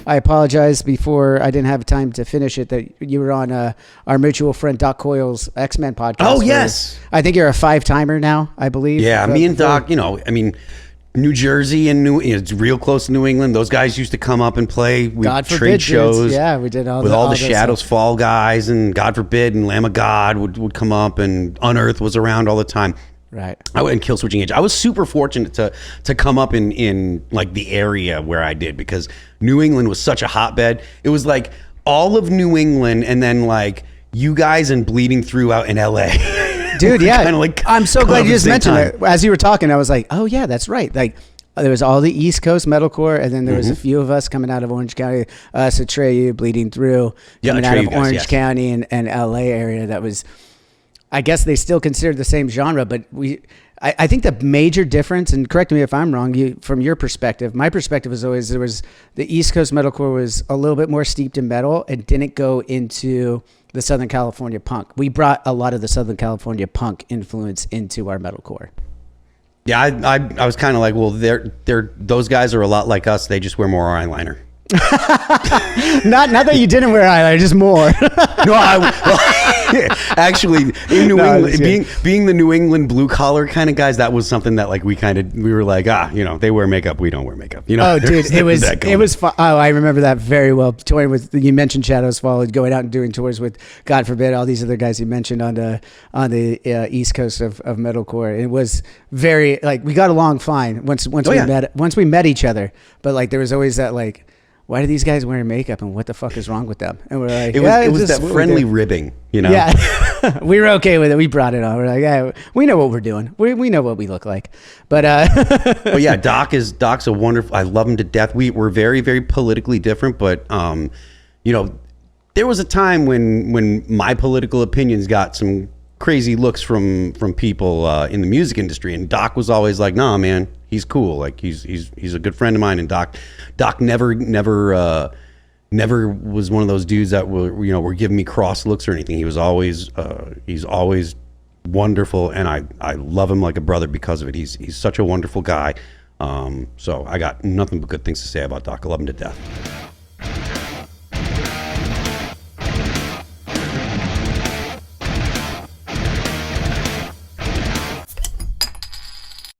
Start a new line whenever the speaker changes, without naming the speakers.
I apologize before I didn't have time to finish it that you were on our mutual friend Doc Coyle's X-Men podcast.
Oh, yes.
I think you're a 5-timer now, I believe.
Yeah, me and Doc, New Jersey and it's real close to New England. Those guys used to come up and play. We trade shows.
Yeah, we did all
the Shadows Fall guys, and God Forbid and Lamb of God would come up, and Unearth was around all the time.
Right.
I went and Kill Switching Age. I was super fortunate to come up in like the area where I did, because New England was such a hotbed. It was like all of New England, and then like you guys and Bleeding Through out in LA.
Dude, yeah. I'm so glad you just mentioned it. As you were talking, I was like, oh yeah, that's right. Like there was all the East Coast metalcore, and then there was a few of us coming out of Orange County, Atreyu, Bleeding Through, coming out of Orange County and LA area. That was, I guess they still considered the same genre, but I think the major difference, and correct me if I'm wrong, from your perspective, my perspective was always there was the East Coast metalcore was a little bit more steeped in metal and didn't go into the Southern California punk. We brought a lot of the Southern California punk influence into our metalcore.
Yeah, I was kind of like, well, those guys are a lot like us. They just wear more eyeliner.
not that you didn't wear eyeliner, just more.
No, actually, in New England, being the New England blue collar kind of guys, that was something that like we were like, they wear makeup, we don't wear makeup. Oh,
dude, it was fun. Oh, I remember that very well. Touring with, you mentioned Shadows Fall, going out and doing tours with, God forbid, all these other guys you mentioned on the East Coast of metalcore. It was very like we got along fine once we met each other, but like there was always that like, why are these guys wearing makeup and what the fuck is wrong with them? And we're like,
it was that friendly ribbing,
Yeah, we were okay with it. We brought it on. We're like, yeah, we know what we're doing. We know what we look like. But
but yeah, Doc's a wonderful. I love him to death. We're very, very politically different, but there was a time when my political opinions got some crazy looks from people in the music industry, and Doc was always like, nah, man, he's cool, like he's a good friend of mine. And Doc never was one of those dudes that were giving me cross looks or anything. He was always he's always wonderful, and I love him like a brother because of it. He's such a wonderful guy. So I got nothing but good things to say about Doc. I love him to death.